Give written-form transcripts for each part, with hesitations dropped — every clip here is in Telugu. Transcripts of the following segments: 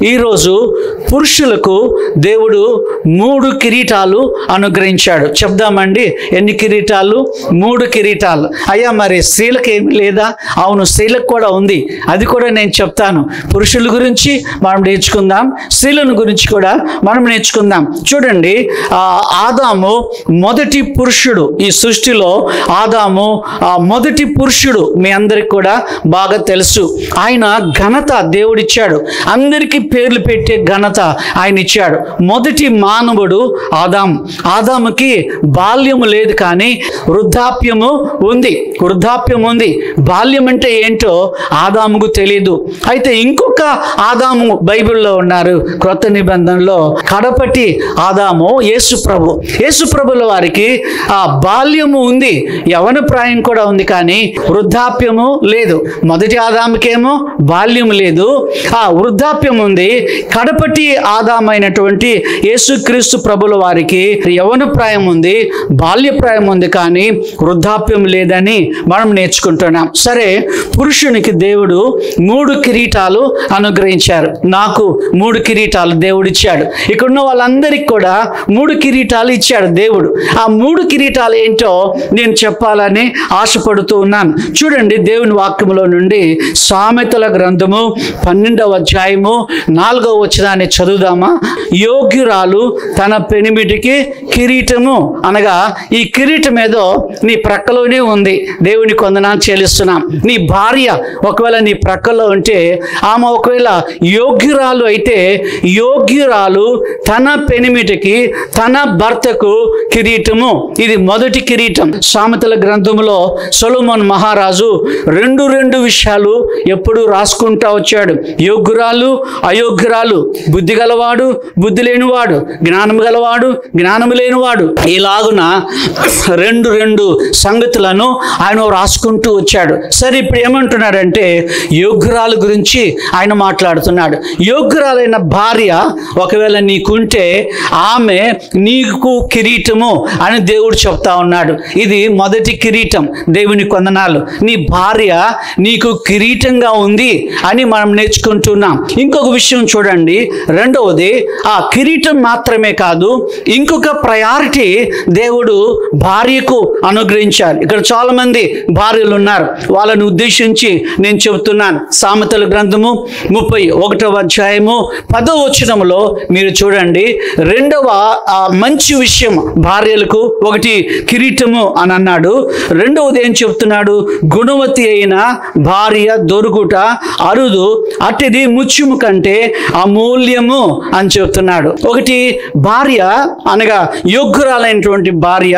ఈరోజు పురుషులకు దేవుడు 3 కిరీటాలు అనుగ్రహించాడు. చెప్దామండి, ఎన్ని కిరీటాలు? 3 కిరీటాలు. అయ్యా మరి స్త్రీలకు ఏమి లేదా? అవును, స్త్రీలకు కూడా ఉంది. అది కూడా నేను చెప్తాను. పురుషుల గురించి మనం నేర్చుకుందాం, స్త్రీలను గురించి కూడా మనం నేర్చుకుందాం. చూడండి, ఆదాము మొదటి పురుషుడు. ఈ సృష్టిలో ఆదాము మొదటి పురుషుడు. మీ అందరికి కూడా బాగా తెలుసు. ఆయన ఘనత దేవుడిచ్చాడు. అందరికీ పేర్లు పెట్టే ఘనత ఆయన ఇచ్చాడు. మొదటి మానవుడు ఆదాము. ఆదాముకి బాల్యము లేదు, కానీ వృద్ధాప్యము ఉంది. వృద్ధాప్యం ఉంది. బాల్యం అంటే ఏంటో ఆదాముకు తెలియదు. అయితే ఇంకొక ఆదాము బైబిల్లో ఉన్నారు. క్రొత్త నిబంధనలో కడపటి ఆదాము యేసుప్రభు. యేసుప్రభుల వారికి ఆ బాల్యము ఉంది, యవన ప్రాయం కూడా ఉంది, కానీ వృద్ధాప్యము లేదు. మొదటి ఆదాముకేమో బాల్యం లేదు, ఆ వృద్ధాప్యం ఉంది. కడపటి ఆదామైనటువంటి యేసుక్రీస్తు ప్రభుల వారికి యవన ప్రాయం ఉంది, బాల్య ప్రాయం ఉంది, కానీ వృద్ధాప్యం లేదని మనం నేర్చుకుంటున్నాం. సరే, పురుషునికి దేవుడు 3 కిరీటాలు అనుగ్రహించారు. నాకు 3 కిరీటాలు దేవుడిచ్చాడు. ఇక్కడున్న వాళ్ళందరికీ కూడా 3 కిరీటాలు ఇచ్చాడు దేవుడు. ఆ 3 కిరీటాలు ఏంటో నేను చెప్పాలని ఆశపడుతూ ఉన్నాను. చూడండి, దేవుని వాక్యములో నుండి సామెతల గ్రంథము 12వ అధ్యాయము 4వ వచనాన్ని చదువుదామా? యోగ్యురాలు తన పెనిమిటికి కిరీటము, అనగా ఈ కిరీటం ఏదో నీ ప్రక్కలోనే ఉంది. దేవునికి వందనాలు చెల్లిస్తున్నాం. నీ భార్య ఒకవేళ నీ ప్రక్కలో ఉంటే, ఆమె ఒకవేళ యోగ్యురాలు అయితే, యోగ్యురాలు తన పెనిమిటికి, తన భర్తకు కిరీటము. ఇది మొదటి కిరీటం. సామెతల గ్రంథంలో సొలొమోను మహారాజు 2 విషయాలు ఎప్పుడు రాసుకుంటా వచ్చాడు. యోగ్యురాలు, అయోగ్యురాలు, బుద్ధి గలవాడు, బుద్ధి లేనివాడు, జ్ఞానం గలవాడు, జ్ఞానము లేనివాడు. ఇలాగున 2 సంగతులను ఆయన రాసుకుంటూ వచ్చాడు. సరే, ఇప్పుడు ఏమంటున్నాడంటే యోగ్యురాలు గురించి ఆయన మాట్లాడుతున్నాడు. యోగ్యురాలైన భార్య ఒకవేళ నీకుంటే ఆమె నీకు కిరీటము అని దేవుడు చెప్తా ఉన్నాడు. ఇది మొదటి కిరీటం. దేవుని వందనాలు. నీ భార్య నీకు కిరీటంగా ఉంది అని మనం నేర్చుకుంటున్నాం. ఇంకొక విషయం చూడండి, రెండవది, ఆ కిరీటం మాత్రమే కాదు, ఇంకొక ప్రయారిటీ దేవుడు భార్యకు అనుగ్రహించాలి. ఇక్కడ చాలా మంది భార్యలు ఉన్నారు. వాళ్ళని ఉద్దేశించి నేను చెబుతున్నాను. సామెతల గ్రంథము 31వ అధ్యాయము 10వ వచనములో మీరు చూడండి, రెండవ మంచి విషయం భార్యలకు ఒకటి కిరీటము అని అన్నాడు. రెండవది ఏం చెప్తున్నాడు? గుణవతి అయిన భార్య దొరుకుట అరుదు, అట్టిది ముత్యము కంటే అమూల్యము అని చెప్తున్నాడు. ఒకటి భార్య అనగా యోగ్యురాలైనటువంటి భార్య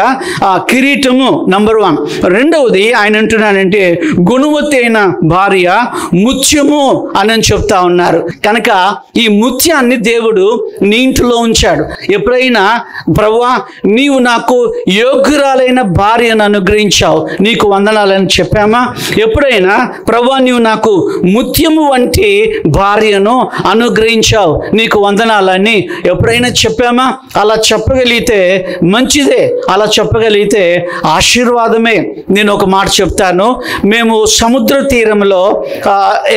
కిరీటము నంబర్ 1. రెండవది ఆయన అంటున్నాడంటే గుణవతి అయిన భార్య ముత్యము అని చెప్తా ఉన్నారు. కనుక ఈ ముత్యాన్ని దేవుడు నీ ఇంట్లో ఉంచాడు. ఎప్పుడైనా ప్రభువా నీవు నాకు యోగ్యురాలైన భార్యను అనుగ్రహించావు, నీకు వందనాలని చెప్పామా? ఎప్పుడైనా ప్రభువా నీవు నాకు ముత్యము వంటి భార్యను అనుగ్రహించావు, నీకు వందనాలని ఎప్పుడైనా చెప్పామా? అలా చెప్పగలిగితే మంచిదే, అలా చెప్పగలిగితే ఆశీర్వాదమే. నేను ఒక మాట చెప్తాను. మేము సముద్ర తీరంలో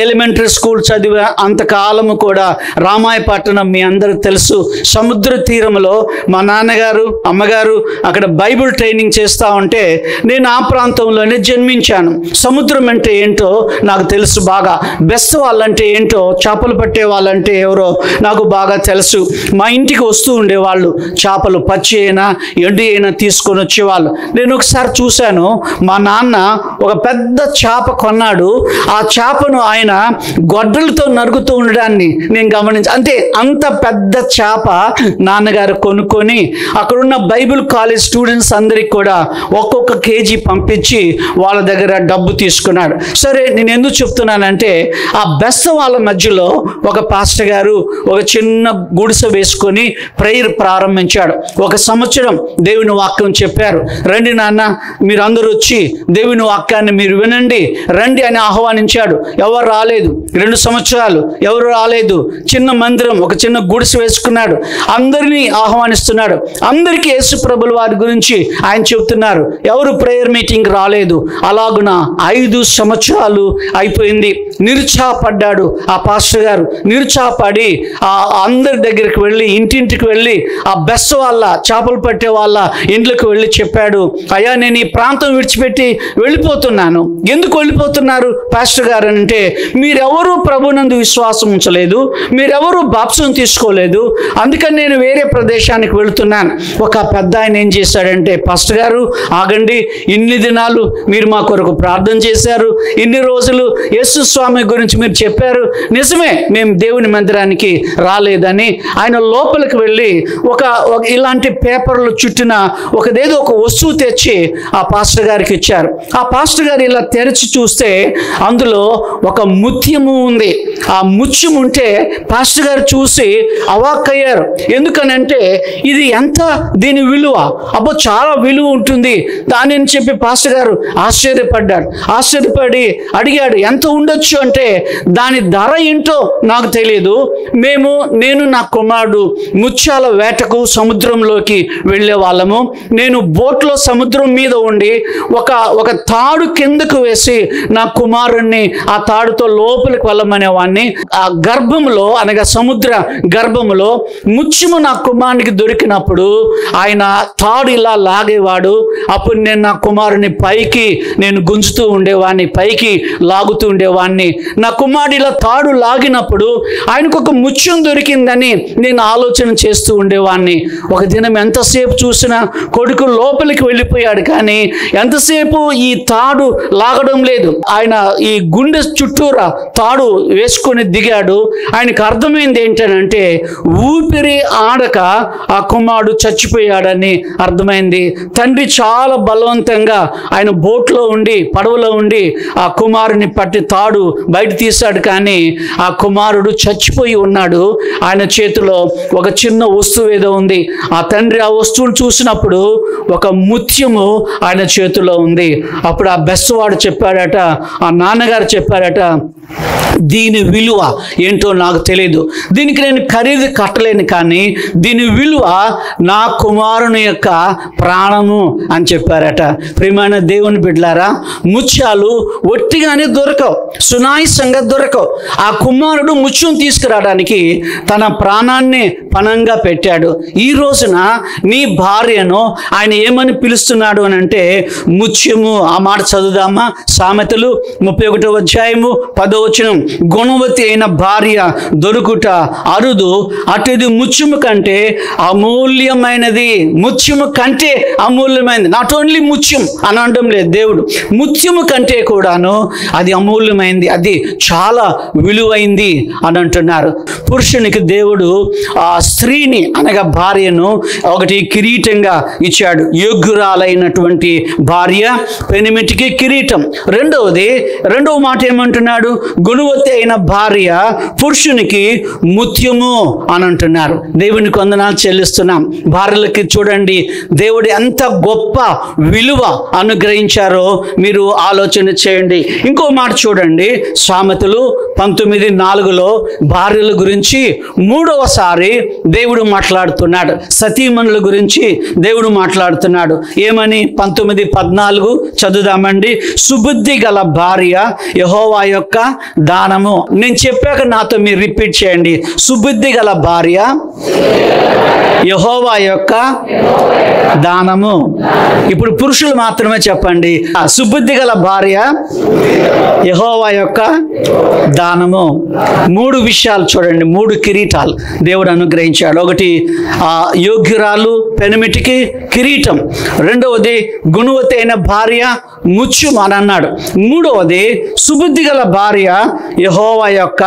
ఎలిమెంటరీ స్కూల్ చదివే అంతకాలము కూడా రామాయపట్నం మీ అందరికి తెలుసు. సముద్ర తీరంలో మా నాన్నగారు అమ్మగారు అక్కడ బైబిల్ ట్రైనింగ్ చేస్తూ ఉంటే నేను ఆ ప్రాంతంలోనే జన్మించాను. సముద్రం అంటే ఏంటో నాకు తెలుసు బాగా. బెస్ట్ వాళ్ళంటే ఏంటో, చేపలు పట్టే వాళ్ళంటే ఎవరో నాకు బాగా తెలుసు. మా ఇంటికి వస్తూ ఉండేవాళ్ళు. చేపలు పచ్చి అయినా ఎండు అయినా తీసుకొని వచ్చేవాళ్ళు. నేను ఒకసారి చూశాను, మా నాన్న ఒక పెద్ద చేప కొన్నాడు. ఆ చేపను ఆయన గొడ్డలతో నరుకుతూ ఉండడాన్ని నేను గమనించాను. అంటే అంత పెద్ద చేప నాన్నగారు కొనుక్కొని అక్కడున్న బైబిల్ కాలేజ్ స్టూడెంట్స్ అందరికి కూడా ఒక్కొక్క కేజీ పంపించి వాళ్ళ దగ్గర డబ్బు తీసుకున్నాడు. సరే, నేను ఎందుకు చెప్తున్నానంటే ఆ బెస్త వాళ్ళ మధ్యలో ఒక పాస్టర్ గారు, ఒక ఒక చిన్న గుడిసె వేసుకొని ప్రేయర్ ప్రారంభించాడు. 1 సంవత్సరం దేవుని వాక్యం చెప్పారు. రండి నాన్న, మీరు అందరూ వచ్చి దేవుని వాక్యాన్ని మీరు వినండి, రండి అని ఆహ్వానించాడు. ఎవరు రాలేదు. 2 సంవత్సరాలు ఎవరు రాలేదు. చిన్న మందిరం, ఒక చిన్న గుడిసె వేసుకున్నాడు. అందరినీ ఆహ్వానిస్తున్నాడు. అందరికీ యేసు ప్రభుల వారి గురించి ఆయన చెబుతున్నారు. ఎవరు ప్రేయర్ మీటింగ్ రాలేదు. అలాగున 5 సంవత్సరాలు అయిపోయింది. నిరుత్సాహపడ్డాడు ఆ పాస్టర్ గారు. నిరుత్సాహపడి అందరి దగ్గరికి వెళ్ళి, ఇంటింటికి వెళ్ళి, ఆ బెస్ వాళ్ళ, చేపలు పట్టే వాళ్ళ ఇంట్లోకి వెళ్ళి చెప్పాడు, అయ్యా నేను ఈ ప్రాంతం విడిచిపెట్టి వెళ్ళిపోతున్నాను. ఎందుకు వెళ్ళిపోతున్నారు పాస్టర్ గారు అంటే, మీరెవరూ ప్రభునందు విశ్వాసం ఉంచలేదు, మీరెవరూ బాప్సం తీసుకోలేదు, అందుకని నేను వేరే ప్రదేశానికి వెళుతున్నాను. ఒక పెద్ద ఆయన ఏం చేశాడంటే, పాస్టర్ గారు ఆగండి, ఇన్ని దినాలు మీరు మా కొరకు ప్రార్థన చేశారు, ఇన్ని రోజులు యేసు స్వామి గురించి మీరు చెప్పారు, నిజమే మేము దేవుని మందిరానికి రాలేదని ఆయన లోపలికి వెళ్ళి ఒక ఇలాంటి పేపర్లు చుట్టిన ఒకదేదో ఒక వస్తువు తెచ్చి ఆ పాస్టర్ గారికి ఇచ్చారు. ఆ పాస్టర్ గారు ఇలా తెరిచి చూస్తే అందులో ఒక ముత్యము ఉంది. ఆ ముత్యం ఉంటే పాస్టర్ గారు చూసి అవాక్కయ్యారు. ఎందుకనంటే ఇది ఎంత, దీని విలువ, అబ్బో చాలా విలువ ఉంటుంది దాని అని చెప్పి పాస్టర్ గారు ఆశ్చర్యపడ్డాడు. ఆశ్చర్యపడి అడిగాడు, ఎంత ఉండొచ్చు అంటే, దాని ధర ఏంటో నాకు తెలియదు, నేను నా కుమారుడు ముత్యాల వేటకు సముద్రంలోకి వెళ్ళే వాళ్ళము, నేను బోట్లో సముద్రం మీద ఉండి ఒక తాడు కిందకు వేసి నా కుమారుణ్ణి ఆ తాడుతో లోపలికి వెళ్ళమనేవాడిని. ఆ గర్భంలో అనగా సముద్ర గర్భంలో ముత్యము నా కుమారునికి దొరికినప్పుడు ఆయన తాడు ఇలా లాగేవాడు. అప్పుడు నేను నా కుమారుని పైకి నేను గుంజుతూ ఉండేవాడిని, పైకి లాగుతూ ఉండేవాడిని. నా కుమారుడు ఇలా తాడు లాగినప్పుడు ఆయనకు ఒక ముత్యం దొరికిందని నేను ఆలోచన చేస్తూ ఉండేవాడిని. ఒక దినం ఎంతసేపు చూసినా కొడుకు లోపలికి వెళ్ళిపోయాడు, కానీ ఎంతసేపు ఈ తాడు లాగడం లేదు. ఆయన ఈ గుండె చుట్టూరా తాడు వేసుకొని దిగాడు. ఆయనకు అర్థమైంది ఏంటంటే, ఊపిరి ఆడక ఆ కుమారుడు చచ్చిపోయాడని అర్థమైంది. తండ్రి చాలా బలవంతంగా ఆయన బోట్లో ఉండి, పడవలో ఉండి ఆ కుమారుని పట్టి తాడు బయట తీశాడు, కానీ ఆ కుమారుడు చచ్చిపోయి ఉన్నాడు. ఆయన చేతిలో ఒక చిన్న వస్తువు ఏదో ఉంది. ఆ తండ్రి ఆ వస్తువును చూసినప్పుడు ఒక ముత్యము ఆయన చేతిలో ఉంది. అప్పుడు ఆ బెస్సవాడు చెప్పాడట, ఆ నాన్నగారు చెప్పాడట, దీని విలువ ఏంటో నాకు తెలియదు, దీనికి నేను ఖరీదు కట్టలేను, కానీ దీని విలువ నా కుమారుని యొక్క ప్రాణము అని చెప్పారట. ప్రియమైన దేవుని బిడ్డలారా, ముత్యాలు ఒట్టిగానే దొరకవు, సునాయాసంగా దొరకవు. ఆ కుమారుడు ముత్యం తీసుకురావడానికి తన ప్రాణాన్ని పణంగా పెట్టాడు. ఈ రోజున నీ భార్యను ఆయన ఏమని పిలుస్తున్నాడు అని అంటే, ముత్యము. ఆ మాట చదువుదామా? సామెతలు 31వ అధ్యాయము 10వ వచనం, గుణవతి అయిన భార్య దొరుకుట అరుదు, అటుది ముత్యము కంటే అమూల్యమైనది. ముత్యము కంటే అమూల్యమైనది. నాట్ ఓన్లీ ముత్యం అని అనడం లేదు దేవుడు, ముత్యము కంటే కూడాను అది అమూల్యమైంది, అది చాలా విలువైంది అని అంటున్నారు. పురుషునికి దేవుడు ఆ స్త్రీని అనగా భార్యను ఒకటి కిరీటంగా ఇచ్చాడు. యోగ్యురాలైనటువంటి భార్య పెనిమిటికి కిరీటం. రెండవ మాట ఏమంటున్నాడు? గుణవతి అయిన భార్య పురుషునికి ముత్యము అని అంటున్నారు. దేవునికి వందనాలు చెల్లిస్తున్నాం. భార్యలకి చూడండి దేవుడు ఎంత గొప్ప విలువ అనుగ్రహించారో మీరు ఆలోచన చేయండి. ఇంకో మాట చూడండి, సామెతలు 19:4లో భార్యల గురించి 3వసారి దేవుడు మాట్లాడుతున్నాడు. సతీమణుల గురించి దేవుడు మాట్లాడుతున్నాడు. ఏమని? 19:14 చదువుదామండి. సుబుద్ధి గల భార్య యెహోవా యొక్క దానము. నేను చెప్పాక నాతో మీరు రిపీట్ చేయండి. సుబుద్ధి గల భార్య యెహోవా యొక్క దానము. ఇప్పుడు పురుషులు మాత్రమే చెప్పండి. సుబుద్ధి గల భార్య యెహోవా యొక్క దానము. 3 విషయాలు చూడండి, 3 కిరీటాలు దేవుడు అనుగ్రహించాడు. ఒకటి యోగ్యురాలు పెనిమిటికి కిరీటం, రెండవది గుణవతి అయిన భార్య ముత్యం అని అన్నాడు. మూడవది సుబుద్ధి గల భార్య యెహోవా యొక్క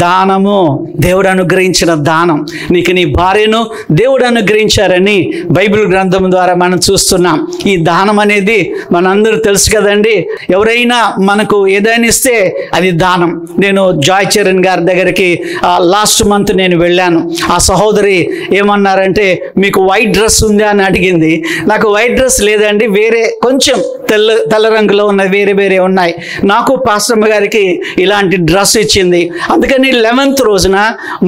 దానము. దేవుడు అనుగ్రహించిన దానం. నీకు నీ భార్యను దేవుడు అనుగ్రహించారని బైబిల్ గ్రంథం ద్వారా మనం చూస్తున్నాం. ఈ దానం అనేది మనందరూ తెలుసు కదండి. ఎవరైనా మనకు ఏదైనా ఇస్తే అది దానం. నేను జాయ్ చరణ్ గారి దగ్గరికి లాస్ట్ మంత్ నేను వెళ్ళాను. ఆ సహోదరి ఏమన్నారంటే, మీకు వైట్ డ్రెస్ ఉందా అని అడిగింది. నాకు వైట్ డ్రెస్ లేదండి, వేరే కొంచెం తెల్ల రంగులో ఉన్నది, వేరే ఉన్నాయి. నాకు పాస్టమ్మ గారికి ఇలాంటి డ్రెస్ ఇచ్చింది. అందుకని 11th రోజున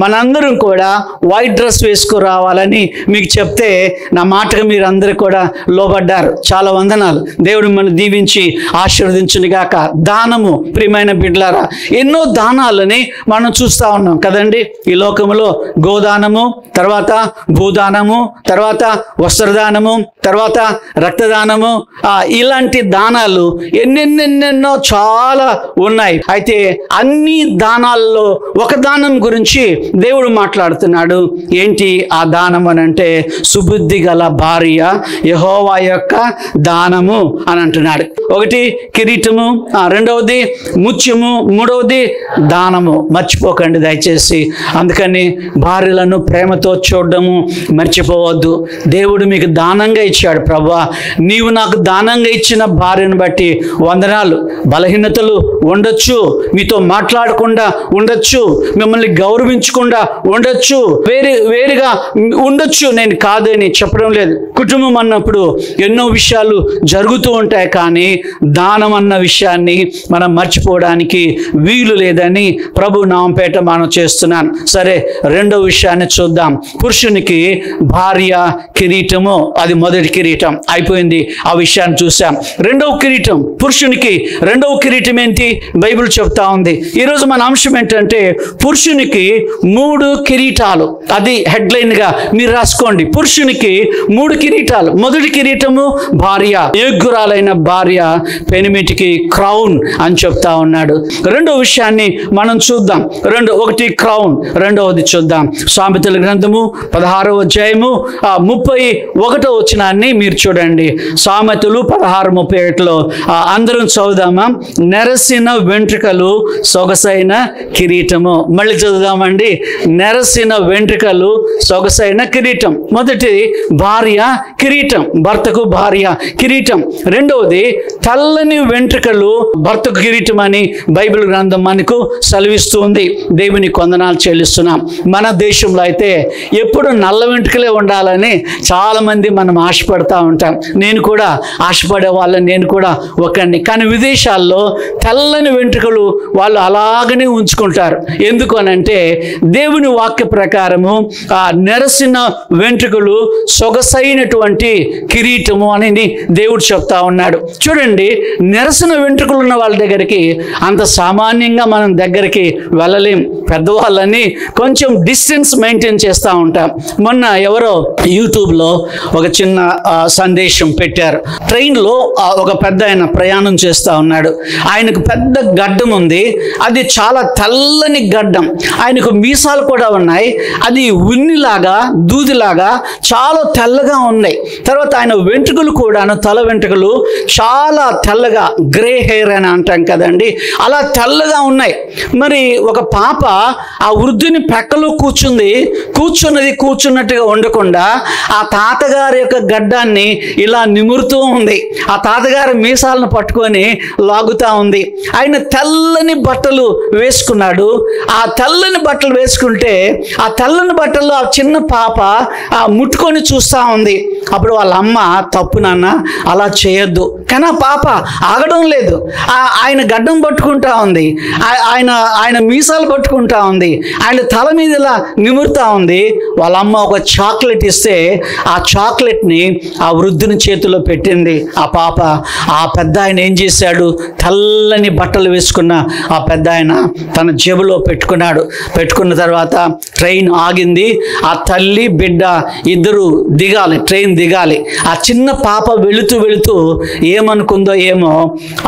మనందరం కూడా వైట్ డ్రెస్ వేసుకురావాలని మీకు చెప్తే నా మాటకు మీరు అందరూ కూడా లోబడ్డారు. చాలా వందనాలు. దేవుడు మనం దీవించి ఆశీర్వదించును గాక. దానము ప్రియమైన బిడ్డలారా, ఎన్నో దానాలని మనం చూస్తూ ఉన్నాం కదండి ఈ లోకములో. గోదానము, తర్వాత భూదానము, తర్వాత వస్త్రదానము, తర్వాత రక్తదానము, ఇలాంటి దానాలు ఎన్నెన్నెన్నెన్నో చాలా ఉన్నాయి. అయితే అన్ని దానాల్లో ఒక దానం గురించి దేవుడు మాట్లాడుతున్నాడు. ఏంటి ఆ దానం అని అంటే, సుబుద్ధి గల భార్య యెహోవా యొక్క దానము అని అంటున్నాడు. ఒకటి కిరీటము, రెండవది ముత్యము, మూడవది దానము. మర్చిపోకండి దయచేసి. అందుకని భార్యలను ప్రేమతో చూడడము మర్చిపోవద్దు. దేవుడు మీకు దానంగా ఇచ్చాడు. ప్రభువా, నీవు నాకు దానంగా ఇచ్చిన భార్యను బట్టి వందనాలు. బలహీనతలు ఉండొచ్చు, మీతో మాట్లాడకుండా ఉండొచ్చు, మిమ్మల్ని గౌరవించకుండా ఉండొచ్చు, వేరుగా ఉండొచ్చు. నేను కాదని చెప్పడం లేదు. కుటుంబం అన్నప్పుడు ఎన్నో విషయాలు జరుగుతూ ఉంటాయి. కానీ దానం అన్న విషయాన్ని మనం మర్చిపోవడానికి వీలు లేదని ప్రభు నామపేట మనం చేస్తున్నాను. సరే, రెండవ విషయాన్ని చూద్దాం. పురుషునికి భార్య కిరీటము, అది మొదటి కిరీటం అయిపోయింది. ఆ విషయాన్ని చూసాం. రెండవ కిరీటం పురుషునికి. రెండవ కిరీటం ఏంటి? బైబిల్ చెప్తా ఉంది. ఈరోజు మన అంశం ఏంటంటే, పురుషునికి 3 కిరీటాలు. అది హెడ్లైన్ గా మీరు రాసుకోండి. పురుషునికి 3 కిరీటాలు. మొదటి కిరీటము భార్య, యోగ్యురాలైన భార్య పెనిమిటికి క్రౌన్ అని చెప్తా ఉన్నాడు. రెండో విషయాన్ని మనం చూద్దాం. ఒకటి క్రౌన్, రెండవది చూద్దాం. సామెతల గ్రంథము 16వ అధ్యాయము 31వ వచనాన్ని మీరు చూడండి. సామెతలు 16:31లో అందరం చదువుదామా? నెరసిన వెంట్రుకలు సొగసైన కిరీటము. మళ్ళీ చదువుదామండి. నెరసిన వెంట్రుకలు సొగసైన కిరీటం. మొదటి భార్య కిరీటం, భర్తకు భార్య కిరీటం. రెండవది తెల్లని వెంట్రుకలు భర్తకు కిరీటం అని బైబిల్ గ్రంథం మనకు సెలవిస్తుంది. దేవుని వందనాలు చెల్లిస్తున్నాం. మన దేశంలో అయితే ఎప్పుడు నల్ల వెంట్రుకలే ఉండాలని చాలా మంది మనం ఆశపడతా ఉంటాం. నేను కూడా ఆశపడే వాళ్ళని నేను కూడా ఒకండి. కానీ విదేశాల్లో తెల్లని వెంట్రుకలు వాళ్ళు అలాగనే ఉంచుకుంటారు. ఎందుకు అనంటే, దేవుని వాక్య ప్రకారము ఆ నెరసిన వెంట్రుకలు సొగసైనటువంటి కిరీటము అని దేవుడు చెప్తా ఉన్నాడు. చూడండి, నెరసిన వెంట్రుకలు ఉన్న వాళ్ళ దగ్గరికి అంత సామాన్యంగా మనం దగ్గరికి వెళ్ళలేం. పెద్దవాళ్ళని కొంచెం డిస్టెన్స్ మెయింటైన్ చేస్తూ ఉంటాం. మొన్న ఎవరో యూట్యూబ్లో ఒక చిన్న సందేశం పెట్టారు. ట్రైన్లో ఒక పెద్ద ఆయన ప్రయాణం చేస్తూ ఉన్నాడు. ఆయనకు పెద్ద గడ్డం ఉంది. అది చాలా తెల్లని గడ్డం. ఆయనకు మీసాలు కూడా ఉన్నాయి. అది ఉన్నిలాగా దూదిలాగా చాలా తెల్లగా ఉన్నాయి. తర్వాత ఆయన వెంట్రుకలు కూడాను, తల వెంట్రుకలు చాలా తెల్లగా, గ్రే హెయిర్ అని అంటాం కదండి, అలా తెల్లగా ఉన్నాయి. మరి ఒక పాప ఆ వృద్ధుని ప్రక్కలో కూర్చున్నట్టుగా ఉండకుండా ఆ తాతగారి యొక్క గడ్డాన్ని ఇలా నిమురుతూ ఉంది. ఆ తాతగారి మీసాలను పట్టుకొని లాగుతూ ఉంది. ఆయన తెల్లని బట్టలు వేసుకున్నాడు. ఆ తెల్లని బట్టలు వేసుకుంటే ఆ తెల్లని బట్టల్లో ఆ చిన్న పాప ముట్టుకొని చూస్తూ ఉంది. అప్పుడు వాళ్ళ అమ్మ, తప్పు నాన్న, అలా చేయొద్దు. కానీ ఆ పాప ఆగడం లేదు. ఆయన గడ్డం పట్టుకుంటా ఉంది, ఆయన మీసాలు పట్టుకుంటా ఉంది, ఆయన తల మీద ఇలా నిమురుతా ఉంది. వాళ్ళ అమ్మ ఒక చాక్లెట్ ఇస్తే ఆ చాక్లెట్ని ఆ వృద్ధుని చేతిలో పెట్టింది ఆ పాప. ఆ పెద్ద ఆయన ఏం చేశాడు? తెల్లని బట్టలు వేసుకున్న ఆ పెద్ద ఆయన తన జేబులో పెట్టుకున్నాడు. పెట్టుకున్న తర్వాత ట్రైన్ ఆగింది. ఆ తల్లి బిడ్డ ఇద్దరు దిగాలి, ట్రైన్ దిగాలి. ఆ చిన్న పాప వెళుతూ ఏమనుకుందో ఏమో,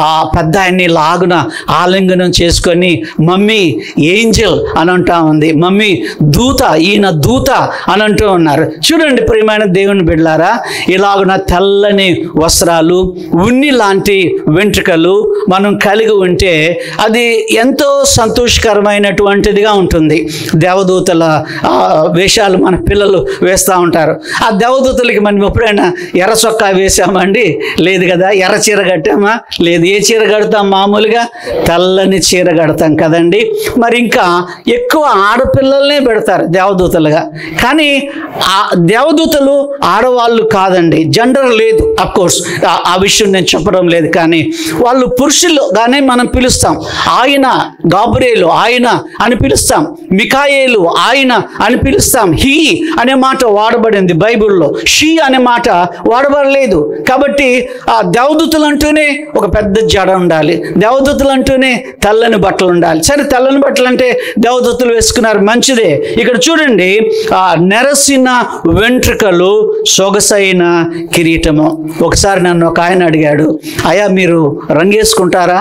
ఆ పెద్ద ఆయన్ని లాగున ఆలింగనం చేసుకొని మమ్మీ ఏంజల్ అని అంటా ఉంది. మమ్మీ దూత, ఈయన దూత అని అంటూ ఉన్నారు. చూడండి ప్రియమైన దేవుని బిడ్డలారా, ఇలాగున తెల్లని వస్త్రాలు, ఉన్ని లాంటి వెంట్రుకలు మనం కలిగి ఉంటే అది ఎంతో సంతోషకరమైనటువంటిదిగా ఉంటుంది. దేవదూతల వేషాలు మన పిల్లలు వేస్తూ ఉంటారు. ఆ దేవదూతలకి మనం ఎప్పుడైనా ఎర్ర చొక్కా వేసామండి? లేదు కదా. ఎర్ర చీర కట్టామా? లేదు. ఏ చీర కడతాం? మామూలుగా తెల్లని చీర కడతాం కదండి. మరి ఇంకా ఎక్కువ ఆడపిల్లల్నే పెడతారు దేవదూతలుగా. కానీ ఆ దేవదూతలు ఆడవాళ్ళు కాదండి, జెండర్ లేదు. అఫ్కోర్స్ ఆ విషయం నేను చెప్పడం లేదు, కానీ వాళ్ళు పురుషులుగానే మనం పిలుస్తాం. ఆయన గాబ్రియేలు ఆయన అని పిలుస్తాం, మికాయేలు ఆయన అని పిలుస్తాం. హీ అనే మాట వాడబడింది బైబిల్లో, షీ అనే మాట వాడబడలేదు. కాబట్టి ఆ దేవదూతలు అంటూనే ఒక పెద్ద జడ ఉండాలి, దేవదూతలు అంటూనే తెల్లని బట్టలు ఉండాలి. సరే, తెల్లని బట్టలు అంటే దేవదూతలు వేసుకున్నారు, మంచిదే. ఇక్కడ చూడండి, ఆ నెరసిన వెంట్రుకలు సొగసైన కిరీటము. ఒకసారి నన్ను ఒక ఆయన అడిగాడు, అయ్యా మీరు రంగు వేసుకుంటారా?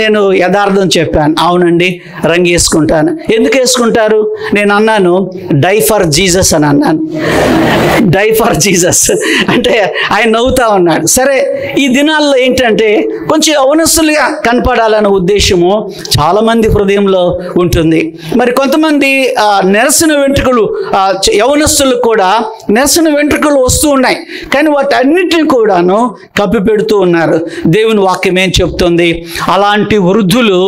నేను యథార్థం చెప్పాను, అవునండి రంగు వేసుకుంటాను. ఎందుకు వేసుకుంటారు? నేను అన్నాను, డై ఫర్ జీసస్ అని అన్నాను. డై ఫర్ జీసస్ అంటే ఆయన నవ్వుతా ఉన్నాడు. సరే, ఈ దినాల్లో ఏంటంటే కొంచెం యవనస్తులుగా కనపడాలన్న ఉద్దేశము చాలామంది హృదయంలో ఉంటుంది. మరి కొంతమంది నెరసిన వెంట్రుకలు, యవనస్తులకు కూడా నెరసిన వెంట్రుకలు వస్తూ ఉన్నాయి, కానీ వాటన్నిటిని కూడాను కప్పి పెడుతూ ఉన్నారు. దేవుని వాక్యం ఏం చెప్తుంది? అలాంటి వృద్ధులు,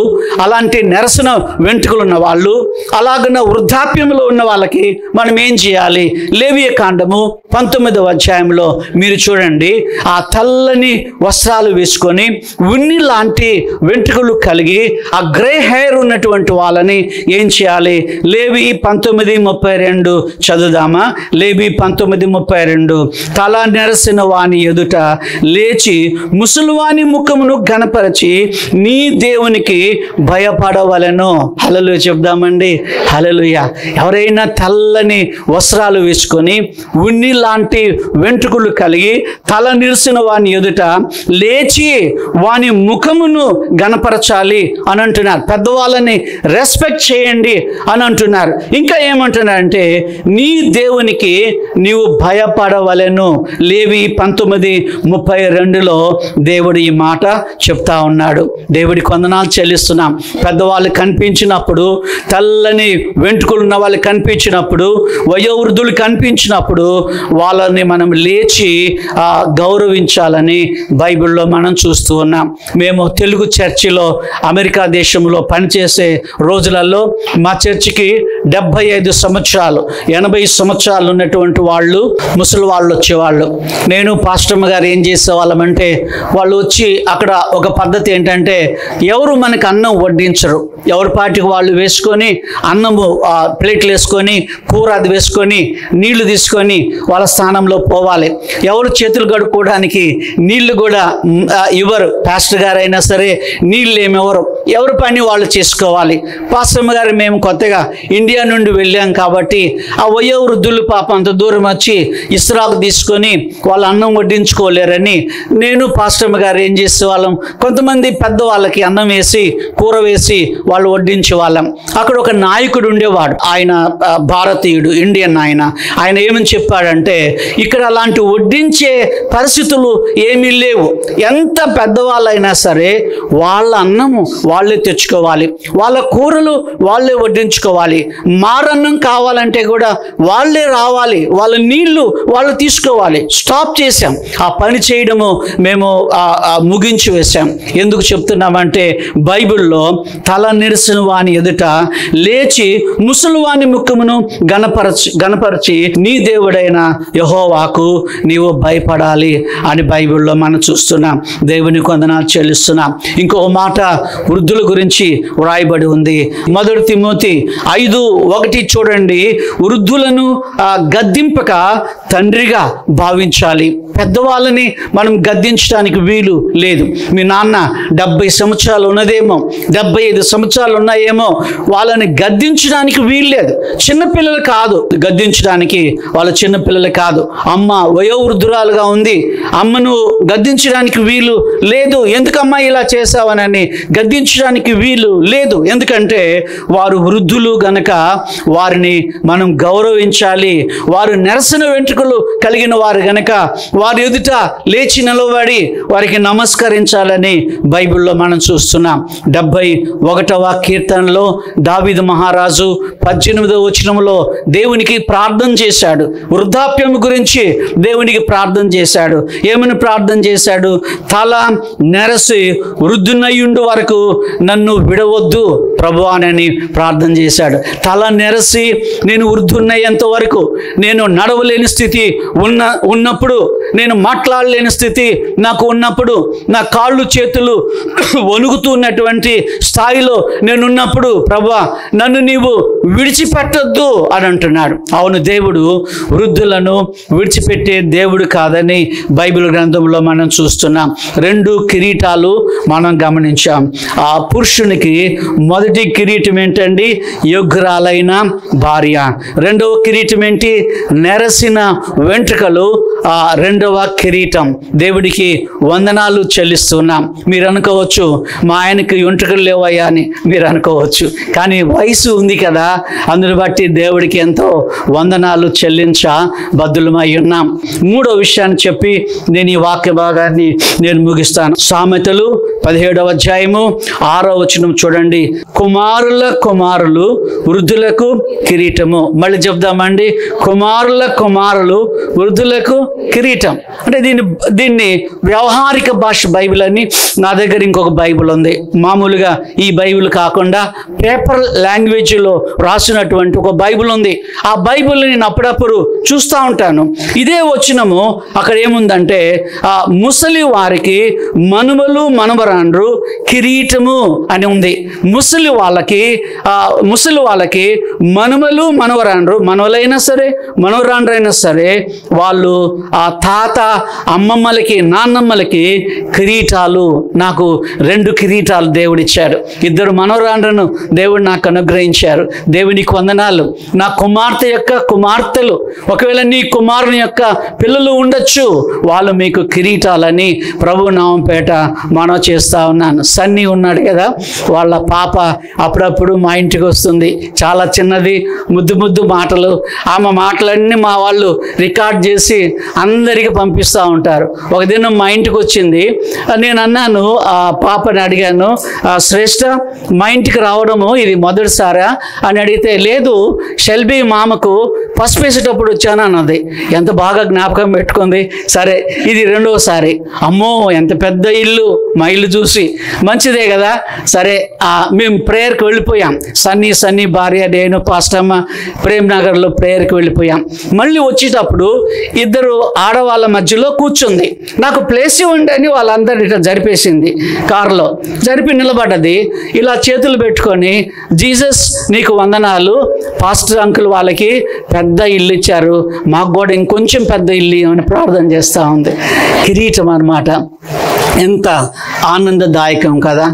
అలాంటి నెరసిన వెంట్రుకలు ఉన్న వాళ్ళు, అలాగన వృద్ధాప్యంలో ఉన్న వాళ్ళకి మనం ఏం చేయాలి? లేవియ కాండము 19వ అధ్యాయంలో మీరు చూడండి, ఆ తెల్లని వస్త్రాలు వేసుకొని ఉన్ని లాంటి వెంట్రుకలు కలిగి ఆ గ్రే హెయిర్ ఉన్నటువంటి వాళ్ళని ఏం చేయాలి? లేవి 19:32 చదువుదామా? లేవి 19:32. తల నెరసిన వాని ఎదుట లేచి ముసలివాని ముఖమును గణపరచి నీ దేవునికి భయపడవలెను. హల్లెలూయా చెప్దామండి. హల్లెలూయా. ఎవరైనా తెల్లని వస్త్రాలు వేసుకొని ఉన్ని లాంటి వెంట్రుకలు కలిగి తల నిరిసిన వాని ఎదుట లేచి వాని ముఖమును గణపరచాలి అని అంటున్నారు. పెద్దవాళ్ళని రెస్పెక్ట్ చేయండి అని అంటున్నారు. ఇంకా ఏమంటున్నారంటే, నీ దేవునికి నీవు భయపడవలెను. లేవి 19:32లో దేవుడు ఈ మాట చెప్తా ఉన్నాడు. దేవుడికి వందనాలు చెల్లిస్తున్నాం. పెద్దవాళ్ళు కనిపించినప్పుడు, తెల్లని వెంట్రుకలు ఉన్న వాళ్ళు కనిపించినప్పుడు, వయోవృద్ధులు కనిపించినప్పుడు వాళ్ళని మనం లేచి గౌరవించాలని బైబిల్లో మనం చూస్తూ ఉన్నాం. మేము తెలుగు చర్చిలో అమెరికా దేశంలో పనిచేసే రోజులలో మా చర్చికి 75 సంవత్సరాలు 80 సంవత్సరాలు ఉన్నటువంటి వాళ్ళు, ముసలి వాళ్ళు వచ్చేవాళ్ళు. నేను పాస్టర్మ గారు ఏం చేసేవాళ్ళమంటే, వాళ్ళు వచ్చి అక్కడ ఒక పద్ధతి ఏంటంటే, ఎవరు మనకు అన్నం వడ్డించరు, ఎవరి పాటికి వాళ్ళు వేసుకొని అన్నము ప్లేట్లు వేసుకొని కూర అది వేసుకొని నీళ్లు తీసుకొని వాళ్ళ స్థానంలో పోవాలి. ఎవరు చేతులు కడుక్కోవడానికి నీళ్లు కూడా ఇవ్వరు. పాస్టర్ గారు అయినా సరే నీళ్ళు ఏమివ్వరు, ఎవరి పని వాళ్ళు చేసుకోవాలి. పాస్టర్మ గారు మేము కొత్తగా ఇండియా నుండి వెళ్ళాం కాబట్టి ఆ వయోవృద్ధులు పాపం అంత దూరం వచ్చి ఇస్రాకు తీసుకొని వాళ్ళు అన్నం వడ్డించుకోలేరని నేను పాస్టర్మ గారు ఏం చేసేవాళ్ళం, కొంతమంది పెద్దవాళ్ళకి అన్నం వేసి కూర వేసి వాళ్ళు వడ్డించే వాళ్ళం. అక్కడ ఒక నాయకుడు ఉండేవాడు, ఆయన భారతీయుడు, ఇండియన్. ఆయన ఏమని చెప్పాడంటే, ఇక్కడ అలాంటి వడ్డించే పరిస్థితులు ఏమీ లేవు. ఎంత పెద్దవాళ్ళైనా సరే వాళ్ళ అన్నము వాళ్ళే తెచ్చుకోవాలి, వాళ్ళ కూరలు వాళ్ళే వడ్డించుకోవాలి. మారన్నం కావాలంటే కూడా వాళ్ళే రావాలి, వాళ్ళ నీళ్లు వాళ్ళు తీసుకోవాలి. స్టాప్ చేశాం ఆ పని చేయడము, మేము ముగించి వేశాం. ఎందుకు చెప్తున్నామంటే, బైబిల్లో తల నిరసిన వాని ఎదుట లేచి ముసలివాని ముఖమును గణపరచి నీ దేవుడైన యెహోవాకు నీవు భయపడాలి అని బైబిల్లో మనం చూస్తున్నాం. దేవునికి వందనాలు చెల్లిస్తున్నాం. ఇంకో మాట వృద్ధుల గురించి వ్రాయబడి ఉంది. 1 తిమోతి 5:1 చూడండి, వృద్ధులను గద్దింపక తండ్రిగా భావించాలి. పెద్దవాళ్ళని మనం గద్దించడానికి వీలు లేదు. మీ నాన్న 70 సంవత్సరాలు ఉన్నదేమో, 75 సంవత్సరాలు ఉన్నాయేమో, వాళ్ళని గద్దించడానికి వీలు లేదు. చిన్నపిల్లలు కాదు గద్దించడానికి, వాళ్ళ చిన్నపిల్లలు కాదు. అమ్మ వయోవృద్ధురాలుగా ఉంది, అమ్మను గద్దించడానికి వీలు లేదు. ఎందుకమ్మా ఇలా చేసావనని గద్దించడానికి గమనించడానికి వీలు లేదు. ఎందుకంటే వారు వృద్ధులు గనక వారిని మనం గౌరవించాలి. వారు నెరసిన వెంట్రుకలు కలిగిన వారు గనక వారి ఎదుట లేచి నిలబడి వారికి నమస్కరించాలని బైబిల్లో మనం చూస్తున్నాం. 71వ కీర్తనలో దావీదు మహారాజు 18వ వచనంలో దేవునికి ప్రార్థన చేశాడు. వృద్ధాప్యం గురించి దేవునికి ప్రార్థన చేశాడు. ఏమని ప్రార్థన చేశాడు? తల నెరసి వృద్ధునయ్యుండు వరకు నన్ను విడవద్దు ప్రభువా అని ప్రార్థన చేశాడు. తల నెరసి నేను వృద్ధున్నయ్యేంత వరకు, నేను నడవలేని స్థితి ఉన్నప్పుడు, నేను మాట్లాడలేని స్థితి నాకు ఉన్నప్పుడు, నా కాళ్ళు చేతులు వణుకుతున్నటువంటి స్థాయిలో నేనున్నప్పుడు ప్రభువా నన్ను నీవు విడిచిపెట్టొద్దు అని అంటున్నాడు. అవును, దేవుడు వృద్ధులను విడిచిపెట్టే దేవుడు కాదని బైబిల్ గ్రంథంలో మనం చూస్తున్నాం. 2 కిరీటాలు మనం గమనించాం. ఆ పురుషునికి మొదటి కిరీటం ఏంటండి? యోగ్యురాలైన భార్య. రెండవ కిరీటం ఏంటి? నెరసిన వెంట్రుకలు. ఆ రెండవ కిరీటం. దేవుడికి వందనాలు చెల్లిస్తున్నాం. మీరు అనుకోవచ్చు మా ఆయనకి వెంట్రుకలు లేవయ్యా అని మీరు అనుకోవచ్చు. కానీ వయసు ఉంది కదా, అందుని బట్టి దేవుడికి ఎంతో వందనాలు చెల్లించ బద్దులమై ఉన్నాం. 3వ విషయాన్ని చెప్పి నేను ఈ వాక్య భాగాన్ని నేను ముగిస్తాను. సామెతలు 17వ అధ్యాయము 6వ వచనం చూడండి. కుమారుల కుమారులు వృద్ధులకు కిరీటము. మళ్ళీ చెప్దామండి, కుమారుల కుమారులు వృద్ధులకు కిరీటం. అంటే దీన్ని వ్యవహారిక భాష బైబిల్ అని నా దగ్గర ఇంకొక బైబిల్ ఉంది. మామూలుగా ఈ బైబిల్ కాకుండా పేపర్ లాంగ్వేజ్లో రాసినటువంటి ఒక బైబిల్ ఉంది. ఆ బైబిల్ నేను అప్పుడప్పుడు చూస్తూ ఉంటాను. ఇదే వచనము అక్కడ ఏముందంటే ఆ ముసలి వారికి మనుమలు మనవరాండ్రు కిరీటము అని ఉంది. ముసలి వాళ్ళకి మనుమలు మనవరాండ్రు, మనవలైనా సరే మనవరాండ్రైనా సరే, వాళ్ళు ఆ తాత అమ్మమ్మలకి నాన్నమ్మలకి కిరీటాలు. నాకు 2 కిరీటాలు దేవుడిచ్చాడు. 2 మనవరాండ్రను దేవుడు నాకు అనుగ్రహించారు. దేవునికి వందనాలు. నా కుమార్తె యొక్క కుమార్తెలు, ఒకవేళ నీ కుమారుని యొక్క పిల్లలు ఉండొచ్చు, వాళ్ళు మీకు కిరీటాలని ప్రభు నామంపేట మనం చేస్తూ ఉన్నాను. సన్నీ ఉన్నాడు కదా, వాళ్ళ పాప అప్పుడప్పుడు మా ఇంటికి వస్తుంది. చాలా చిన్నది, ముద్దు మాటలు. ఆమె మాటలన్నీ మా వాళ్ళు రికార్డ్ చేసి అందరికీ పంపిస్తూ ఉంటారు. ఒక దినం మా ఇంటికి వచ్చింది. నేను అన్నాను, ఆ పాపని అడిగాను, శ్రేష్ఠ మా ఇంటికి రావడము ఇది మొదటిసారా అని అడిగితే, లేదు షెల్బీ మామకు పసుపు వేసేటప్పుడు వచ్చాను అన్నది. ఎంత బాగా జ్ఞాపకం పెట్టుకుంది. సరే ఇది 2వసారి. అమ్మో ఎంత పెద్ద ఇల్లు, మా ఇల్లు చూసి మంచిదే కదా. సరే మేము ప్రేయర్కి వెళ్ళిపోయాం. సన్నీ భార్య, నేను పాస్టమ్మ ప్రేమ్ నగర్లో ప్రేయర్కి వెళ్ళిపోయాం. మళ్ళీ వచ్చేటప్పుడు 2 ఆడవాళ్ళ మధ్యలో కూర్చుంది. నాకు ప్లేస్ ఇవ్వండి అని వాళ్ళందరినీ ఇట్లా జరిపేసింది. కారులో జరిపి నిలబడ్డది. ఇలా చేతులు పెట్టుకొని, జీసస్ నీకు వందనాలు, పాస్టర్ అంకుల్ వాళ్ళకి పెద్ద ఇల్లు ఇచ్చారు, మాకు కూడా ఇంకొంచెం పెద్ద ఇల్లు అని ప్రార్థన చేస్తూ ఉంది. కిరీటం అన్నమాట. ఎంత ఆనందదాయకం కదా,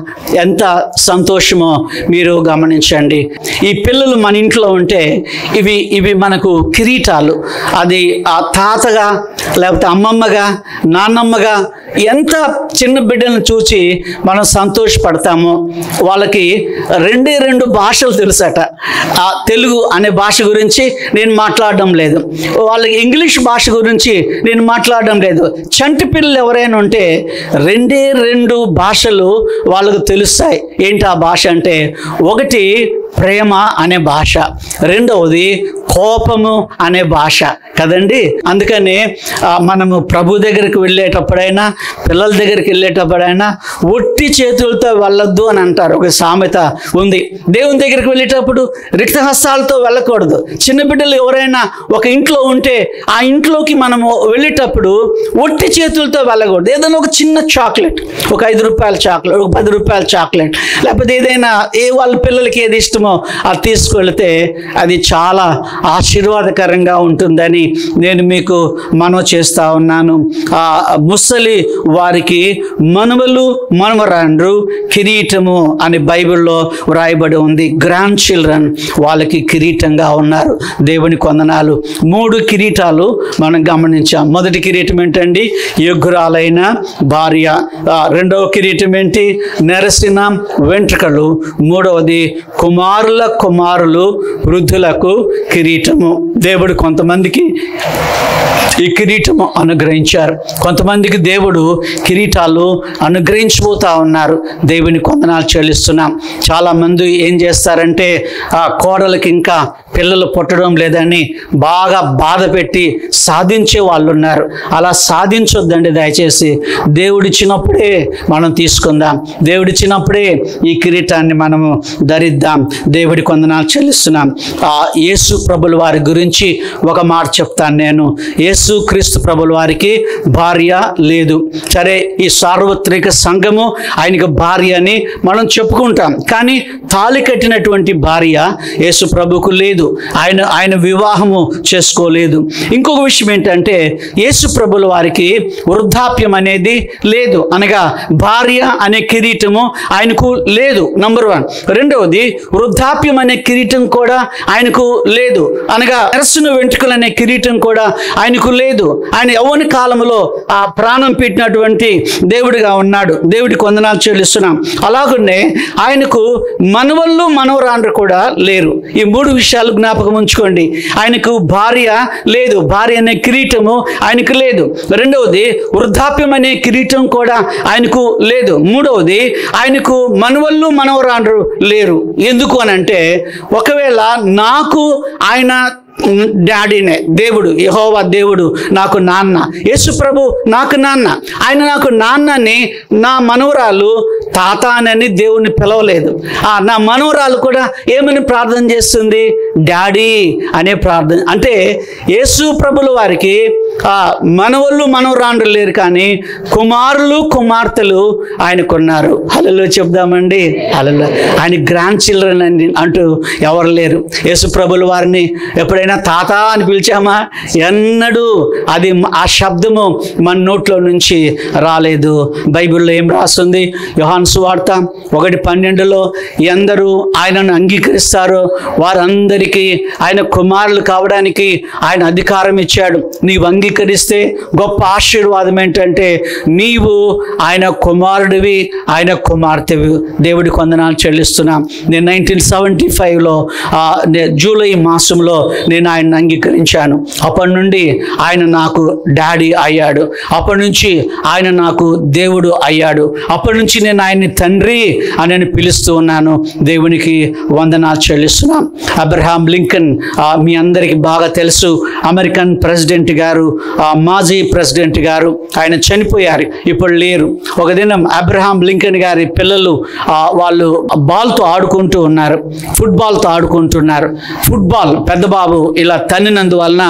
ఎంత సంతోషమో మీరు గమనించండి. ఈ పిల్లలు మన ఇంట్లో ఉంటే ఇవి మనకు కిరీటాలు. అది ఆ తాతగా లేకపోతే అమ్మమ్మగా నాన్నమ్మగా ఎంత చిన్న బిడ్డలను చూసి మనం సంతోషపడతామో. వాళ్ళకి 2 భాషలు తెలుసట. ఆ తెలుగు అనే భాష గురించి నేను మాట్లాడడం లేదు, వాళ్ళకి ఇంగ్లీష్ భాష గురించి నేను మాట్లాడడం లేదు. చంటి పిల్లలు ఎవరైనా ఉంటే 2 భాషలు వాళ్ళకు తెలుస్తాయి. ఏంటి ఆ భాష అంటే, ఒకటి ప్రేమ అనే భాష, రెండవది కోపము అనే భాష కదండి. అందుకని మనము ప్రభు దగ్గరికి వెళ్ళేటప్పుడైనా పిల్లల దగ్గరికి వెళ్ళేటప్పుడైనా ఒట్టి చేతులతో వెళ్ళొద్దు అని అంటారు. ఒక సామెత ఉంది. దేవుని దగ్గరికి వెళ్ళేటప్పుడు రిక్తహస్తాలతో వెళ్ళకూడదు. చిన్న బిడ్డలు ఎవరైనా ఒక ఇంట్లో ఉంటే ఆ ఇంట్లోకి మనము వెళ్ళేటప్పుడు ఒట్టి చేతులతో వెళ్ళకూడదు. ఏదైనా ఒక చిన్న చాక్లెట్, ఒక 5 రూపాయల చాక్లెట్, ఒక 10 రూపాయల చాక్లెట్, లేకపోతే ఏదైనా వాళ్ళ పిల్లలకి ఏది ఇష్టం కిరీటమో అది తీసుకువెళితే అది చాలా ఆశీర్వాదకరంగా ఉంటుందని నేను మీకు మనవి చేస్తా ఉన్నాను. ఆ ముసలి వారికి మనవలు మనవరాండ్రు కిరీటము అని బైబిల్లో వ్రాయబడి ఉంది. గ్రాండ్ చిల్డ్రన్ వాళ్ళకి కిరీటంగా ఉన్నారు. దేవుని వందనాలు. 3 కిరీటాలు మనం గమనించాం. మొదటి కిరీటం ఏంటండి? యోగ్యురాలైన భార్య. రెండవ కిరీటం ఏంటి? నెరసిన వెంట్రుకలు. మూడవది కుమారులు వృద్ధులకు కిరీటము. దేవుడు కొంతమందికి ఈ కిరీటము అనుగ్రహించారు. కొంతమందికి దేవుడు కిరీటాలు అనుగ్రహించబోతా ఉన్నారు. దేవుని వందనాలు చెల్లిస్తున్నాం. చాలామంది ఏం చేస్తారంటే ఆ కోడలకి ఇంకా పిల్లలు పుట్టడం లేదని బాగా బాధ పెట్టి సాధించే వాళ్ళు ఉన్నారు. అలా సాధించొద్దండి దయచేసి. దేవుడిచ్చినప్పుడే మనం తీసుకుందాం. దేవుడిచ్చినప్పుడే ఈ కిరీటాన్ని మనము ధరిద్దాం. దేవుడికి వందనాలు చెల్లిస్తున్నాం. యేసు ప్రభుల వారి గురించి ఒక మాట చెప్తాను నేను. యేసు క్రీస్తు ప్రభుల వారికి భార్య లేదు. సరే, ఈ సార్వత్రిక సంఘము ఆయనకి భార్య అని మనం చెప్పుకుంటాం. కానీ తాళి కట్టినటువంటి భార్య యేసు ప్రభుకు లేదు. ఆయన వివాహము చేసుకోలేదు. ఇంకొక విషయం ఏంటంటే యేసు ప్రభుల వారికి వృద్ధాప్యం అనేది లేదు. అనగా భార్య అనే కిరీటము ఆయనకు లేదు. నంబర్ 1. రెండవది, వృద్ధాప్యం అనే కిరీటం కూడా ఆయనకు లేదు. అనగా నెరసిన వెంట్రుకలు అనే కిరీటం కూడా ఆయనకు లేదు. ఆయన యవ్వన కాలంలో ఆ ప్రాణం పెట్టినటువంటి దేవుడిగా ఉన్నాడు. దేవుడికి వందనాలు చెల్లిస్తున్నాం. అలాగనే ఆయనకు మనవళ్ళు మనవరాండ్రు కూడా లేరు. ఈ 3 విషయాలు జ్ఞాపకం ఉంచుకోండి. ఆయనకు భార్య లేదు. భార్య అనే కిరీటము ఆయనకు లేదు. రెండవది, వృద్ధాప్యం అనే కిరీటం కూడా ఆయనకు లేదు. మూడవది, ఆయనకు మనవళ్ళు మనవరాండ్రు లేరు. ఎందుకు అనంటే ఒకవేళ నాకు ఆయన డాడీనే, దేవుడు యెహోవా దేవుడు నాకు నాన్న, యేసు ప్రభు నాకు నాన్న. ఆయన నాకు నాన్నని నా మనవరాలు తాత అని దేవుణ్ణి పిలవలేదు. నా మనవరాలు కూడా ఏమని ప్రార్థన చేస్తుంది? డాడీ అనే ప్రార్థన. అంటే యేసు ప్రభుల వారికి మనవళ్ళు మనవరాండ్రు లేరు, కానీ కుమారులు కుమార్తెలు ఆయనకున్నారు. హల్లెలూయా చెప్దామండి. హల్లెలూయా. ఆయన గ్రాండ్ చిల్డ్రన్ అని అంటూ ఎవరు లేరు. యేసు ప్రభుల వారిని ఎప్పుడైనా తాత అని పిలిచామా? ఎన్నడూ అది ఆ శబ్దము మన నోట్లో నుంచి రాలేదు. బైబిల్లో ఏం రాస్తుంది? యోహాను సువార్త 1:12 ఎందరూ ఆయనను అంగీకరిస్తారో వారందరికీ ఆయన కుమారులు కావడానికి ఆయన అధికారం ఇచ్చాడు. నీవు అంగీకరిస్తే గొప్ప ఆశీర్వాదం ఏంటంటే నీవు ఆయన కుమారుడివి, ఆయన కుమార్తెవి. దేవుడికి వందనాలు చెల్లిస్తున్నాం. నేను 1975లో జూలై మాసంలో నేను ఆయన్ని అంగీకరించాను. అప్పటి నుండి ఆయన నాకు డాడీ అయ్యాడు. అప్పటి నుంచి ఆయన నాకు దేవుడు అయ్యాడు. అప్పటి నుంచి నేను ఆయన్ని తండ్రి అని పిలుస్తూ ఉన్నాను. దేవునికి వందనాలు చెల్లిస్తున్నాం. అబ్రహాం లింకన్ మీ అందరికీ బాగా తెలుసు. అమెరికన్ ప్రెసిడెంట్ గారు, మాజీ ప్రెసిడెంట్ గారు. ఆయన చనిపోయారు, ఇప్పుడు లేరు. ఒక దినం అబ్రహాం లింకన్ గారి పిల్లలు వాళ్ళు బాల్తో ఆడుకుంటూ ఉన్నారు, ఫుట్బాల్తో ఆడుకుంటున్నారు. ఫుట్బాల్ పెద్ద బాబు ఇలా తన్నినందువలన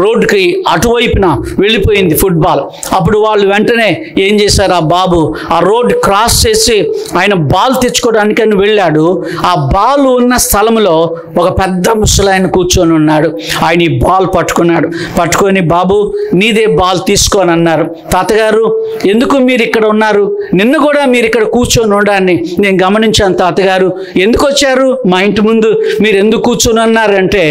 రోడ్డుకి అటువైపున వెళ్ళిపోయింది ఫుట్బాల్. అప్పుడు వాళ్ళు వెంటనే ఏం చేశారు? ఆ బాబు ఆ రోడ్ క్రాస్ చేసి ఆయన బాల్ తెచ్చుకోవడానికి అని వెళ్ళాడు. ఆ బాల్ ఉన్న స్థలంలో ఒక పెద్ద ముసలాయన కూర్చొని ఉన్నాడు. ఆయన ఈ బాల్ పట్టుకొని బాబు నీదే బాల్ తీసుకొని అన్నారు. తాతగారు ఎందుకు మీరు ఇక్కడ ఉన్నారు? నిన్న కూడా మీరు ఇక్కడ కూర్చొని ఉండడాన్ని నేను గమనించాను. తాతగారు ఎందుకు వచ్చారు మా ఇంటి ముందు? మీరు ఎందుకు కూర్చొని ఉన్నారంటే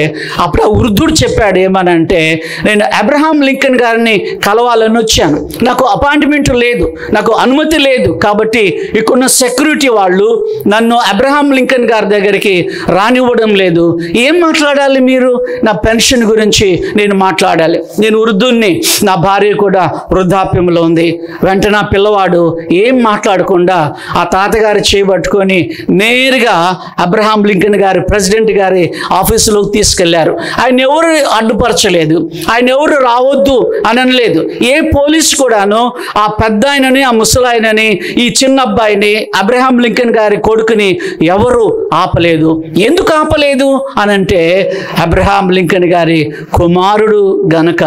అప్పుడు ఆ వృద్ధుడు చెప్పాడు ఏమనంటే, నేను అబ్రహాం లింకన్ గారిని కలవాలని వచ్చాను. నాకు అపాయింట్మెంట్ లేదు, నాకు అనుమతి లేదు. కాబట్టి ఇక్కడున్న సెక్యూరిటీ వాళ్ళు నన్ను అబ్రహాం లింకన్ గారి దగ్గరికి రానివ్వడం లేదు. ఏం మాట్లాడాలి మీరు? నా పెన్షన్ గురించి నేను మాట్లాడాలి. నేను వృద్ధుణ్ణి, నా భార్య కూడా వృద్ధాప్యంలో ఉంది. వెంటనే పిల్లవాడు ఏం మాట్లాడకుండా ఆ తాతగారు చేయబట్టుకొని నేరుగా అబ్రహాం లింకన్ గారి ప్రెసిడెంట్ గారి ఆఫీసులోకి తీసుకెళ్లారు. ఆయన ఎవరు అడ్డుపరచలేదు, ఆయన ఎవరు రావద్దు అని అనలేదు. ఏ పోలీసు కూడాను ఆ పెద్ద ఆయనని, ఆ ముసలాయనని, ఈ చిన్న అబ్బాయిని, అబ్రహాం లింకన్ గారి కొడుకుని ఎవరు ఆపలేదు. ఎందుకు ఆపలేదు అనంటే అబ్రహాం లింకన్ గారి కుమారుడు గనక.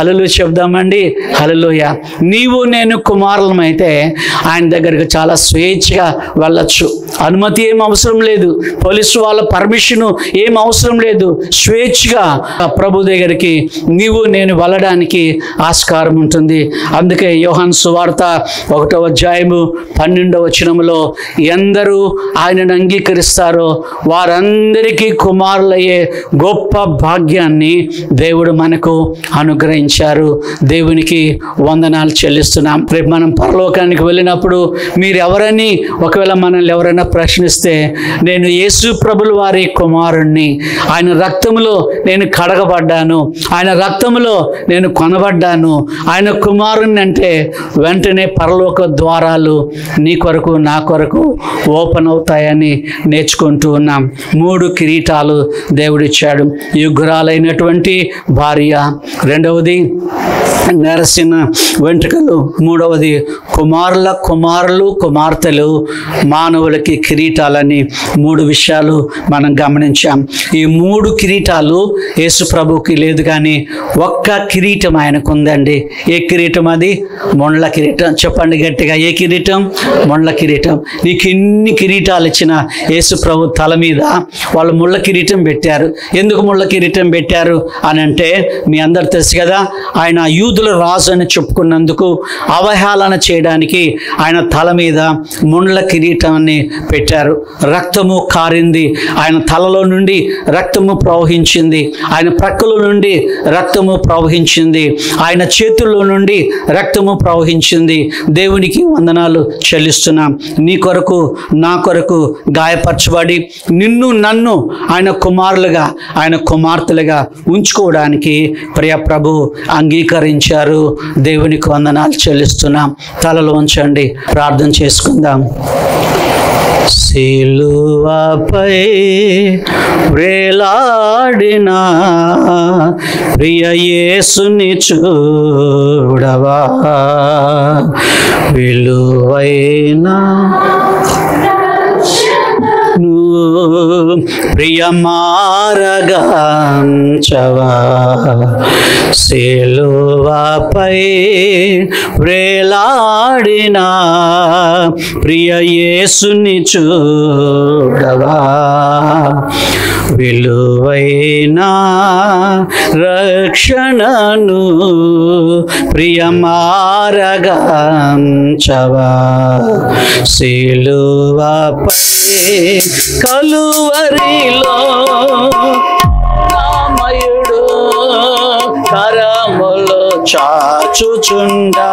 హల్లెలూయా చెప్దామండి. హల్లెలూయా. నీవు నేను కుమారులమైతే ఆయన దగ్గరికి చాలా స్వేచ్ఛగా వెళ్ళొచ్చు. అనుమతి ఏం అవసరం లేదు, పోలీసు వాళ్ళ పర్మిషను ఏం అవసరం లేదు. స్వేచ్ఛగా ప్రభు దగ్గరికి నీవు నేను వెళ్ళడానికి ఆస్కారం ఉంటుంది. అందుకే యోహాను సువార్త 1వ అధ్యాయము 12వ వచనములో ఎందరూ ఆయనను అంగీకరిస్తారో వారందరికీ కుమారులయ్యే గొప్ప భాగ్యాన్ని దేవుడు మనకు అనుగ్రహించారు. దేవునికి వందనాలు చెల్లిస్తున్నాం. రేపు మనం పరలోకానికి వెళ్ళినప్పుడు మీరు ఎవరని ఒకవేళ మనల్ని ఎవరైనా ప్రశ్నిస్తే, నేను యేసు ప్రభుల వారి కుమారుణ్ణి, ఆయన రక్తములో నేను కడగబడ్డాను, ఆయన రక్తములో నేను కొనబడ్డాను, ఆయన కుమారుణ్ణి అంటే వెంటనే పరలోక ద్వారాలు నీ కొరకు నా కొరకు ఓపెన్ అవుతాయని నేర్చుకుంటూ ఉన్నాం. 3 కిరీటాలు దేవుడిచ్చాడు. యుగ్గురాలైనటువంటి భార్య, రెండవది నెరసిన వెంట్రుకలు, మూడవది కుమారులు కుమార్తెలు మానవులకి కిరీటాలని 3 విషయాలు మనం గమనించాం. ఈ 3 కిరీటాలు యేసు ప్రభుకి లేదు, కానీ ఒక్క కిరీటం ఆయనకు ఉందండి. ఏ కిరీటం అది? మొండ్ల కిరీటం. చెప్పండి గట్టిగా, ఏ కిరీటం? మొండ్ల కిరీటం. నీకు ఎన్ని కిరీటాలు ఇచ్చిన యేసు ప్రభు తల మీద వాళ్ళు ముళ్ళ కిరీటం పెట్టారు. ఎందుకు ముళ్ళ కిరీటం పెట్టారు అని అంటే, మీ అందరు తెలుసు కదా, ఆయన యూదుల రాజు అని చెప్పుకున్నందుకు అవహేళన చేయడానికి ఆయన తల మీద ముండ్ల కిరీటాన్ని పెట్టారు. రక్తము కారింది, ఆయన తలలో నుండి రక్తము ప్రవహించింది, ఆయన ప్రక్కల నుండి రక్తము ప్రవహించింది, ఆయన చేతుల్లో నుండి రక్తము ప్రవహించింది. దేవునికి వందనాలు చెల్లిస్తున్నాం. నీ కొరకు నా కొరకు గాయపరచబడి నిన్ను నన్ను ఆయన కుమారులుగా ఆయన కుమార్తెలుగా ఉంచుకోవడానికి ప్రియ ప్రభు అంగీకరించారు. దేవునికి వందనాలు చెల్లిస్తున్నాం. తలలో ఉంచండి, ప్రార్థన చేసుకుందాం. సిలువపై వేలాడిన ప్రియ యేసుని చూడవా, విలువైన ప్రియమారగాంచవా, సిలువపై వేలాడిన ప్రియ యేసుని చూడవా, విలువైన రక్షణను ప్రియమారగాంచవా, సిలువపై కలువరిలో నామయుడు కరములు చాచుచుండా,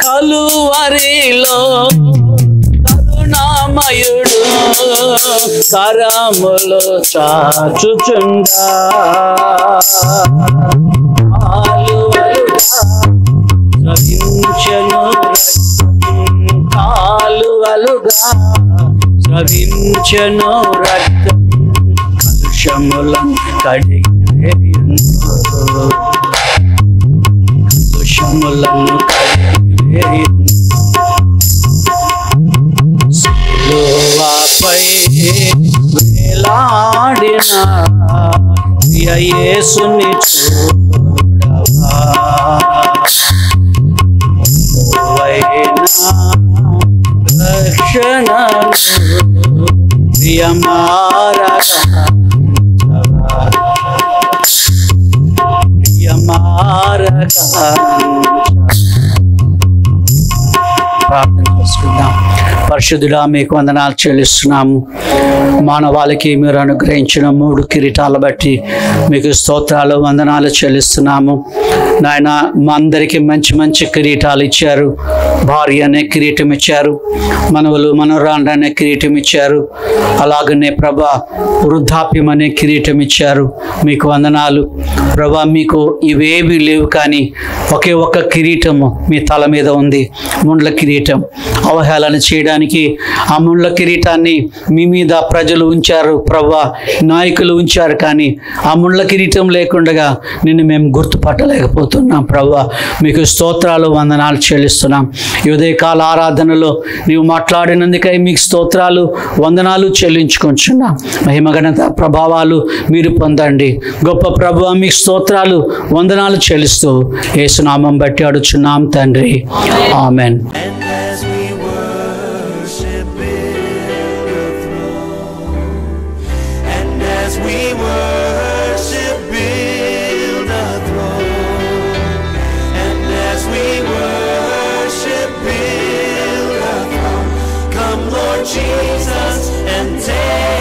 కలువరిలో కరుణామయుడు కరములు చాచుచుండా, కాలువలుగా స్రవించెను రక్తం, కలుషములను కడిగివేయును, కలుషములను కడిగివేయును. సిలువపై వేలాడిన ప్రియ యేసుని చూడవా, రక్షణను ప్రార్థన చేసుకుందాం. పరిశుద్ధుడా, మీకు వందనాలు చెల్లిస్తున్నాము. మానవాళికి మీరు అనుగ్రహించిన 3 కిరీటాలు బట్టి మీకు స్తోత్రాలు, వందనాలు చెల్లిస్తున్నాము. నాయన, మా అందరికీ మంచి మంచి కిరీటాలు ఇచ్చారు. భార్య అనే కిరీటం ఇచ్చారు, మనవలు మనవరాండ్రు అనే కిరీటం ఇచ్చారు, అలాగనే ప్రభా వృద్ధాప్యం అనే కిరీటం ఇచ్చారు. మీకు వందనాలు ప్రభా. మీకు ఇవేవి లేవు, కానీ ఒకే ఒక్క కిరీటము మీ తల మీద ఉంది, ముండ్ల కిరీటం. అవహేళన చేయడానికి సమయానికి ఆ ముళ్ళ కిరీటాన్ని మీ మీద ప్రజలు ఉంచారు ప్రభువా, నాయకులు ఉంచారు. కానీ ఆ ముళ్ళ కిరీటం లేకుండా నిన్ను మేము గుర్తుపట్టలేకపోతున్నాం ప్రభువా. మీకు స్తోత్రాలు, వందనాలు చెల్లిస్తున్నాం. ఈ ఉదయకాల ఆరాధనలో నీవు మాట్లాడినందుకై మీకు స్తోత్రాలు, వందనాలు చెల్లించుకుంటున్నాం. మహిమగణత ప్రభావాలు మీరు పొందండి. గొప్ప ప్రభువా, మీకు స్తోత్రాలు, వందనాలు చెల్లిస్తూ యేసునామం బట్టి అడుచున్నాం తండ్రి, ఆమెన్. Jesus and take